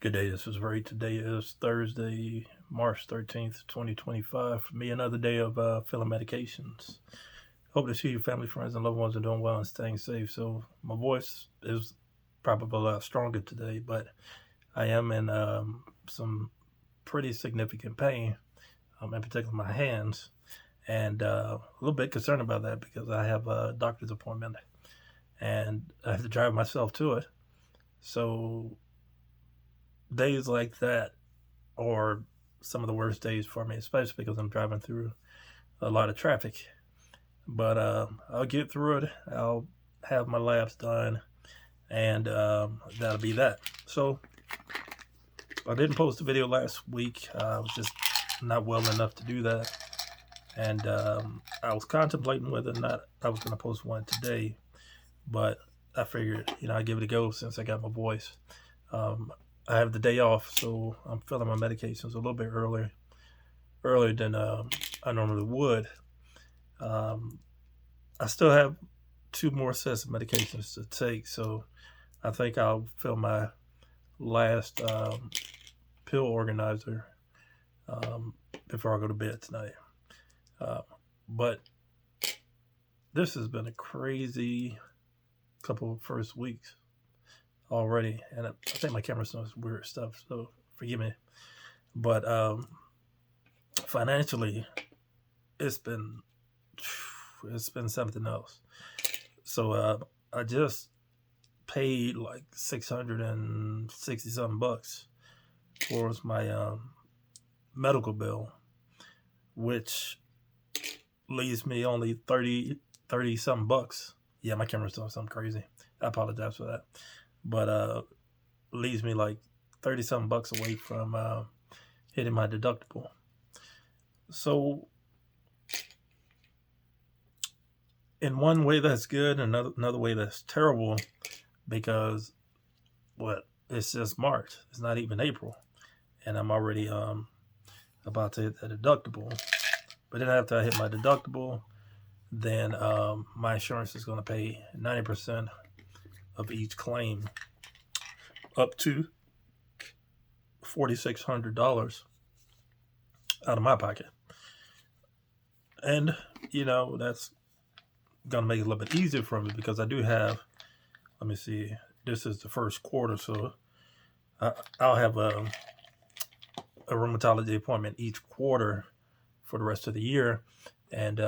Good day. This is Ray. Today is Thursday, March 13th, 2025. For me, another day of filling medications. Hope to see your family, friends, and loved ones are doing well and staying safe. So, my voice is probably a lot stronger today, but I am in some pretty significant pain, in particular my hands, and a little bit concerned about that because I have a doctor's appointment and I have to drive myself to it. So, days like that are some of the worst days for me, especially because I'm driving through a lot of traffic. But I'll get through it. I'll have my labs done, and that'll be that. So I didn't post a video last week. I was just not well enough to do that, and I was contemplating whether or not I was going to post one today. But I figured, I'd give it a go since I got my voice. Um, I have the day off, so I'm filling my medications a little bit earlier than I normally would. Um, I still have two more sets of medications to take, so I think I'll fill my last pill organizer before I go to bed tonight. Uh, but this has been a crazy couple of first weeks already, and I think my camera shows weird stuff, so forgive me. But financially, it's been something else. So I just paid like 660 something bucks towards my medical bill, which leaves me only 30 something bucks. Yeah, my camera's doing something crazy. I apologize for that. But leaves me like 30 something bucks away from hitting my deductible. So in one way that's good, another way that's terrible, because it's just March. It's not even April, and I'm already about to hit that deductible. But then after I hit my deductible, then my insurance is going to pay 90% of each claim, up to $4,600 out of my pocket. And that's gonna make it a little bit easier for me because I do have. Let me see. This is the first quarter, so I'll have a rheumatology appointment each quarter for the rest of the year, and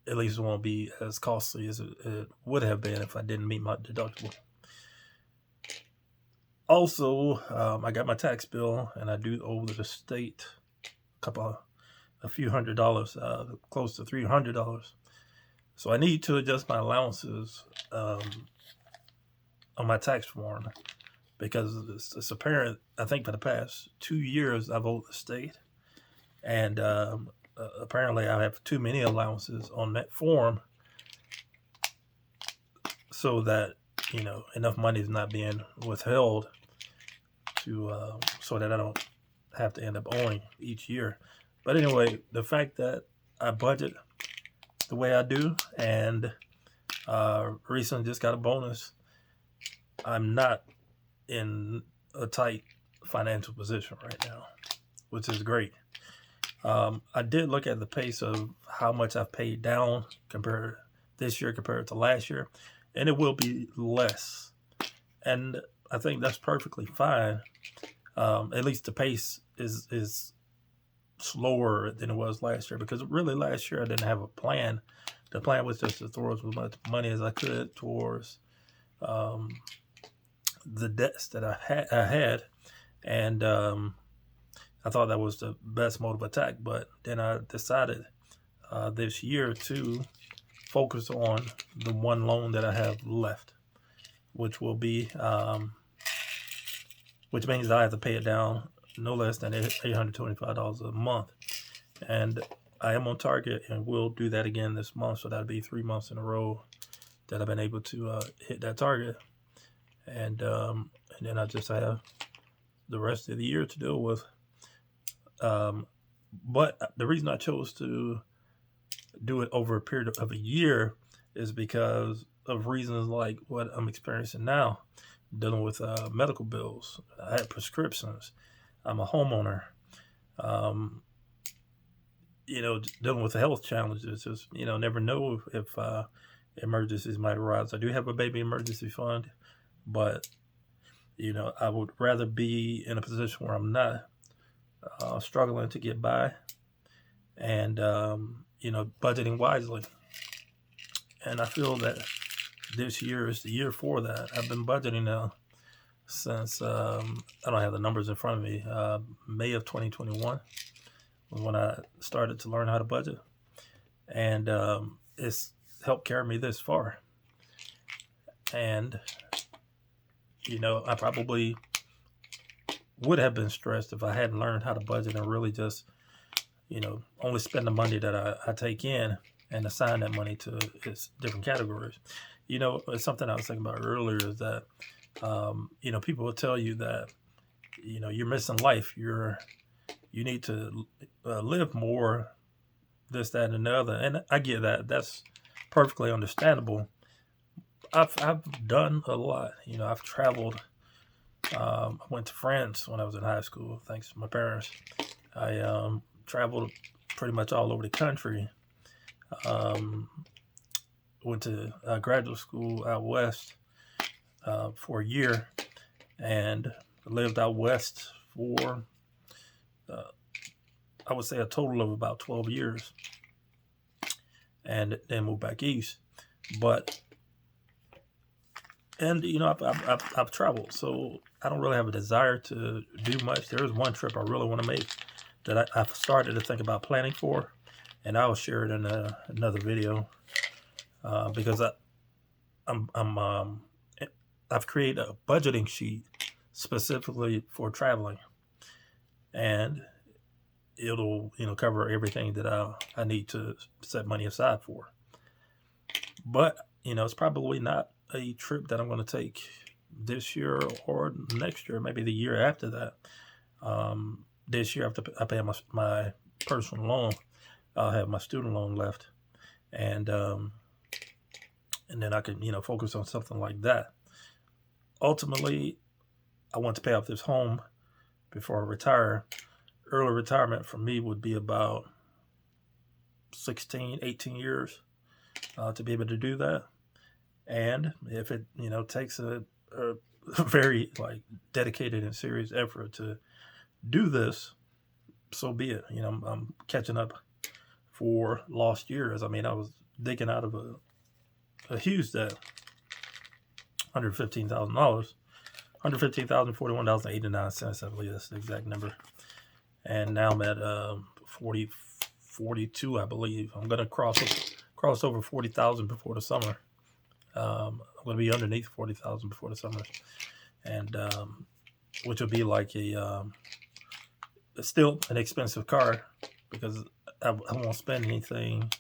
at least it won't be as costly as it would have been if I didn't meet my deductible. Also, I got my tax bill, and I do owe the state a few $100s, close to $300. So I need to adjust my allowances on my tax form because it's apparent. I think for the past 2 years I've owed the state, and apparently I have too many allowances on that form, so that enough money is not being withheld to so that I don't have to end up owing each year. But anyway, the fact that I budget the way I do, and recently just got a bonus, I'm not in a tight financial position right now, which is great. I did look at the pace of how much I've paid down compared this year compared to last year, and it will be less. And I think that's perfectly fine. At least the pace is slower than it was last year, because really last year I didn't have a plan. The plan was just to throw as much money as I could towards the debts that I had, and I thought that was the best mode of attack. But then I decided this year to focus on the one loan that I have left, which will be which means I have to pay it down no less than $825 a month. And I am on target, and will do that again this month. So that'll be 3 months in a row that I've been able to hit that target. And then I just have the rest of the year to deal with. But the reason I chose to do it over a period of a year is because of reasons like what I'm experiencing now. dealing with medical bills. I had prescriptions. I'm a homeowner. Um, dealing with the health challenges. Just never know if emergencies might arise. I do have a baby emergency fund, but I would rather be in a position where I'm not struggling to get by, and budgeting wisely. And I feel that this year is the year for that. I've been budgeting now since I don't have the numbers in front of me. May of 2021 was when I started to learn how to budget, and it's helped carry me this far. And I probably would have been stressed if I hadn't learned how to budget and really just only spend the money that I take in and assign that money to its different categories. It's something I was thinking about earlier is that people will tell you that you're missing life. You need to live more, this, that, and the other. And I get that. That's perfectly understandable. I've done a lot. I've traveled. I went to France when I was in high school, thanks to my parents. I traveled pretty much all over the country. Went to graduate school out west for a year, and lived out west for I would say a total of about 12 years, and then moved back east. I've traveled, so I don't really have a desire to do much. There is one trip I really want to make that I've started to think about planning for, and I'll share it in another video because I've created a budgeting sheet specifically for traveling, and it'll cover everything that I need to set money aside for. But it's probably not a trip that I'm going to take this year or next year, maybe the year after that. This year, after I pay my personal loan, I'll have my student loan left, and then I can focus on something like that. Ultimately, I want to pay off this home before I retire. Early retirement for me would be about 16, 18 years to be able to do that. And if it takes a very dedicated and serious effort to do this, so be it. I'm catching up for lost years. I mean, I was digging out of a huge debt, $115,000, $115,041.89. I believe that's the exact number. And now I'm at 42, I believe. I'm gonna cross over 40,000 before the summer. I'm gonna be underneath 40,000 before the summer, and which will be like still an expensive car, because I won't spend anything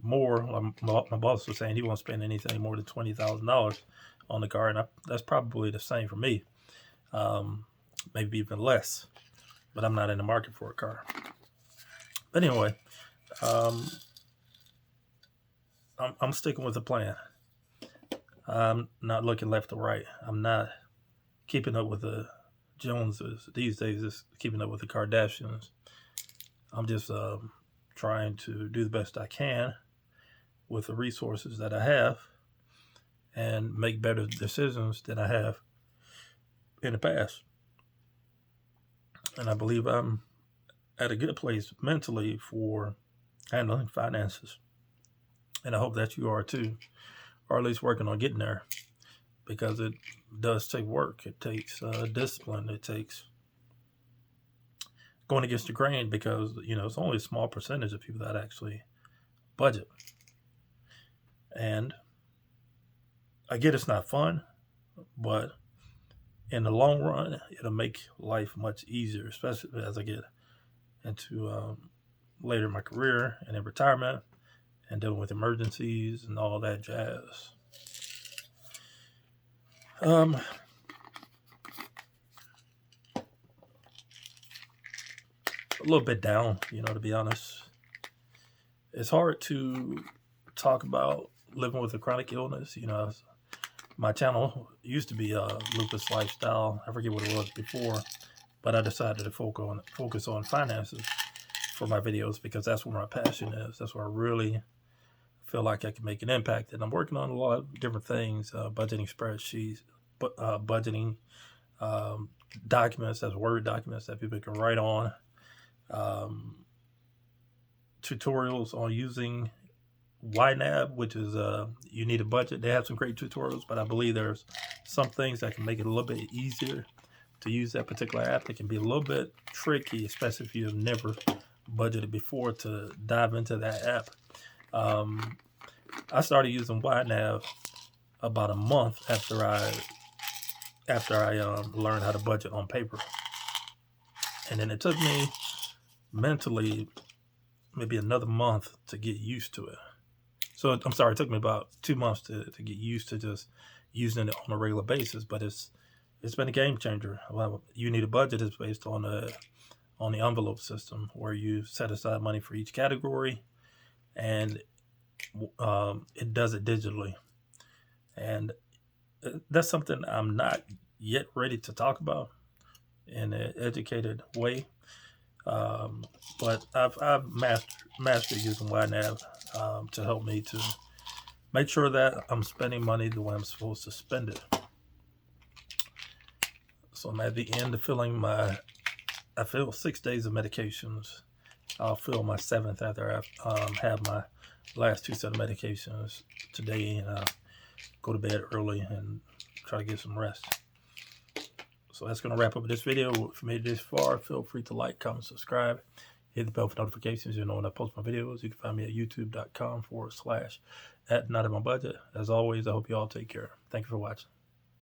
more. My boss was saying he won't spend anything more than $20,000 on the car, and that's probably the same for me. Maybe even less, but I'm not in the market for a car. But anyway, I'm sticking with the plan. I'm not looking left or right. I'm not keeping up with the Joneses these days. Just keeping up with the Kardashians. I'm just trying to do the best I can with the resources that I have and make better decisions than I have in the past. And I believe I'm at a good place mentally for handling finances. And I hope that you are too, or at least working on getting there, because it does take work. It takes discipline. It takes going against the grain, because it's only a small percentage of people that actually budget. And I get it's not fun, but in the long run, it'll make life much easier, especially as I get into later in my career and in retirement and dealing with emergencies and all that jazz. A little bit down, to be honest. It's hard to talk about living with a chronic illness. My channel used to be Lucas Lifestyle. I forget what it was before, but I decided to focus on finances for my videos because that's where my passion is. That's where I really feel like I can make an impact. And I'm working on a lot of different things, budgeting spreadsheets, budgeting documents, as Word documents that people can write on, tutorials on using YNAB, which is you need a budget. They have some great tutorials, but I believe there's some things that can make it a little bit easier to use that particular app. It can be a little bit tricky, especially if you've never budgeted before, to dive into that app. I started using YNAB about a month after I learned how to budget on paper, and then it took me mentally maybe another month to get used to it. So I'm sorry, it took me about 2 months to get used to just using it on a regular basis. But it's been a game changer. Well, You Need a Budget is based on the envelope system, where you set aside money for each category, and it does it digitally. And that's something I'm not yet ready to talk about in an educated way. But I've mastered using YNAB to help me to make sure that I'm spending money the way I'm supposed to spend it. So I'm at the end of I fill 6 days of medications. I'll fill my 7th after I have my last 2 set of medications today, and I'll go to bed early and try to get some rest. So that's going to wrap up this video. If you made it this far, feel free to like, comment, subscribe, hit the bell for notifications. You know when I post my videos. You can find me at youtube.com/@notinmybudget. As always, I hope you all take care. Thank you for watching.